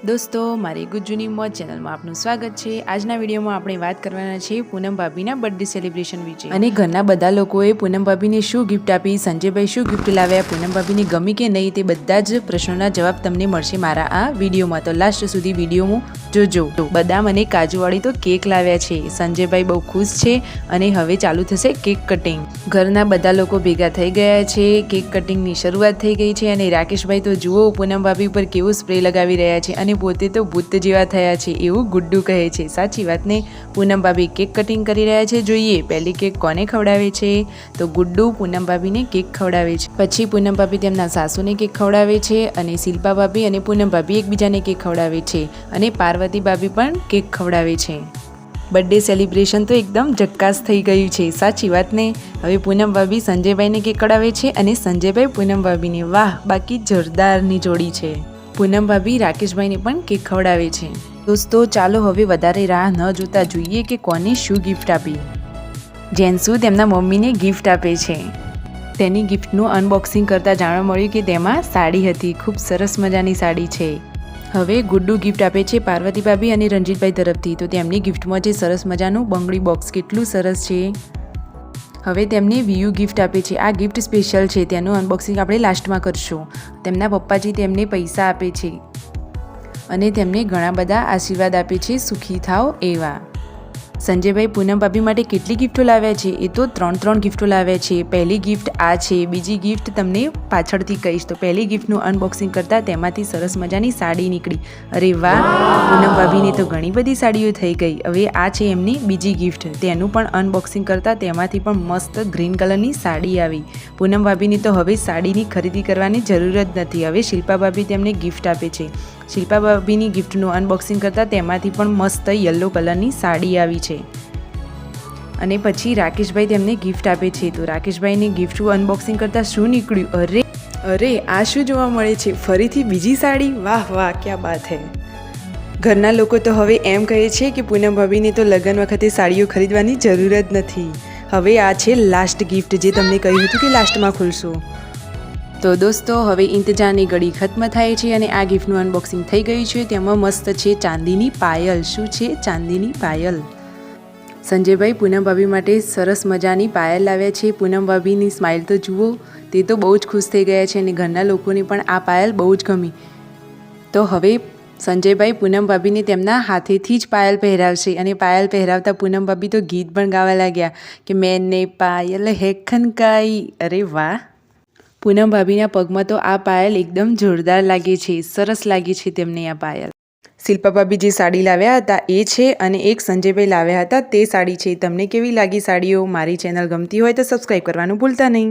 દોસ્તો મારી ગુજ્જુની મોજ ચેનલમાં આપનું સ્વાગત છે। આજના વિડીયોમાં આપણે વાત કરવાના છે પૂનમ ભાભીના બર્થડે સેલિબ્રેશન વિશે અને ઘરના બધા લોકોએ પૂનમ ભાભીને શું ગિફ્ટ આપી, સંજયભાઈ શું ગિફ્ટ લાવ્યા, પૂનમ ભાભીને ગમી કે નહીં, તે બધા જ પ્રશ્નોના જવાબ તમને મળશે મારા આ વિડીયોમાં। તો લાસ્ટ સુધી વિડીયોમાં જોજો। બદામ અને કાજુવાળી તો કેક લાવ્યા છે, સંજયભાઈ બહુ ખુશ છે અને હવે ચાલુ થશે કેક કટિંગ। ઘરના બધા લોકો ભેગા થઈ ગયા છે, કેક કટિંગની શરૂઆત થઈ ગઈ છે અને રાકેશભાઈ તો જુઓ પૂનમ ભાભી ઉપર કેવો સ્પ્રે લગાવી રહ્યા છે અને પોતે તો ભૂત જેવા થયા છે એવું ગુડ્ડુ કહે છે। સાચી વાત ને? પૂનમ ભાભી કેક કટિંગ કરી રહ્યા છે। જોઈએ પહેલી કેક કોને ખવડાવે છે, તો ગુડ્ડુ પૂનમ ભાભીને કેક ખવડાવે છે। પછી પૂનમ ભાભી તેમના સાસુને કેક ખવડાવે છે અને શિલ્પા ભાભી અને પૂનમ ભાભી એકબીજાને કેક ખવડાવે છે અને પાર્વતી ભાભી પણ કેક ખવડાવે છે। બર્થડે સેલિબ્રેશન તો એકદમ જક્કાસ થઈ ગયું છે। સાચી વાત ને? હવે પૂનમ ભાભી સંજયભાઈને કેક ખવડાવે છે અને સંજયભાઈ પૂનમ ભાભીને। વાહ, બાકી જોરદારની જોડી છે। પૂનમ ભાભી રાકેશભાઈને પણ કેક ખવડાવે છે। દોસ્તો ચાલો હવે વધારે રાહ ન જોતા જોઈએ કે કોને શું ગિફ્ટ આપી। જેન્સુ તેમના મમ્મીને ગિફ્ટ આપે છે। તેની ગિફ્ટનું અનબોક્સિંગ કરતાં જાણવા મળ્યું કે તેમાં સાડી હતી, ખૂબ સરસ મજાની સાડી છે। હવે ગુડ્ડુ ગિફ્ટ આપે છે પાર્વતી ભાભી અને રંજીતભાઈ તરફથી। તો તેમની ગિફ્ટમાં છે સરસ મજાનું બંગડી બોક્સ, કેટલું સરસ છે। હવે તેમને વીયુ ગિફ્ટ આપે છે। આ ગિફ્ટ સ્પેશિયલ છે, તેનું અનબોક્સિંગ આપણે લાસ્ટમાં કરશું। તેમના પપ્પાજી તેમને પૈસા આપે છે અને તેમને ઘણા બધા આશીર્વાદ આપે છે, સુખી થાવ એવા। સંજયભાઈ પૂનમ ભાભી માટે કેટલી ગિફ્ટો લાવ્યા છે, એ તો 3 ગિફ્ટો લાવ્યા છે। પહેલી ગિફ્ટ આ છે, બીજી ગિફ્ટ તમને પાછળથી કહીશ। તો પહેલી ગિફ્ટનું અનબોક્સિંગ કરતાં તેમાંથી સરસ મજાની સાડી નીકળી। અરે વાહ, પૂનમ ભાભીને તો ઘણી બધી સાડીઓ થઈ ગઈ। હવે આ છે એમની બીજી ગિફ્ટ, તેનું પણ અનબોક્સિંગ કરતાં તેમાંથી પણ મસ્ત ગ્રીન કલરની સાડી આવી। પૂનમ ભાભીને તો હવે સાડીની ખરીદી કરવાની જરૂર જ નથી। હવે શિલ્પા ભાભી તેમને ગિફ્ટ આપે છે। શિલ્પા ભાભીની ગિફ્ટનું અનબોક્સિંગ કરતાં તેમાંથી પણ મસ્ત યલો કલરની સાડી આવી છે અને પછી રાકેશભાઈ તેમને ગિફ્ટ આપે છે। તો રાકેશભાઈની ગિફ્ટનું અનબોક્સિંગ કરતાં શું નીકળ્યું? અરે આ શું જોવા મળે છે? ફરીથી બીજી સાડી? વાહ વાહ, ક્યાં બાત હે। ઘરના લોકો તો હવે એમ કહે છે કે પૂનમ ભાભીને તો લગ્ન વખતે સાડીઓ ખરીદવાની જરૂર જ નથી। હવે આ છે લાસ્ટ ગિફ્ટ, જે તમને કહ્યું હતું કે લાસ્ટમાં ખુલશું। તો દોસ્તો હવે ઇંતજારની ઘડી ખત્મ થાય છે અને આ ગિફ્ટનું અનબોક્સિંગ થઈ ગયું છે। તેમાં મસ્ત છે ચાંદીની પાયલ। શું છે? ચાંદીની પાયલ। સંજયભાઈ પૂનમ ભાભી માટે સરસ મજાની પાયલ લાવ્યા છે। પૂનમ ભાભીની સ્માઇલ તો જુઓ, તે તો બહુ જ ખુશ થઈ ગયા છે અને ઘરના લોકોને પણ આ પાયલ બહુ જ ગમી। તો હવે સંજયભાઈ પૂનમ ભાભીને તેમના હાથેથી જ પાયલ પહેરાવશે અને પાયલ પહેરાવતા પૂનમ ભાભી તો ગીત પણ ગાવા લાગ્યા કે મેને પાયલ હે ખનકાઈ। અરે વાહ, પૂનમ ભાભીના પગમાં તો આ પાયલ એકદમ જોરદાર લાગે છે, સરસ લાગે છે તેમને આ પાયલ। શિલ્પા ભાભી જે સાડી લાવ્યા હતા એ છે અને એક સંજયભાઈ લાવ્યા હતા તે સાડી છે। તમને કેવી લાગી સાડીઓ? મારી ચેનલ ગમતી હોય તો સબસ્ક્રાઈબ કરવાનું ભૂલતા નહીં।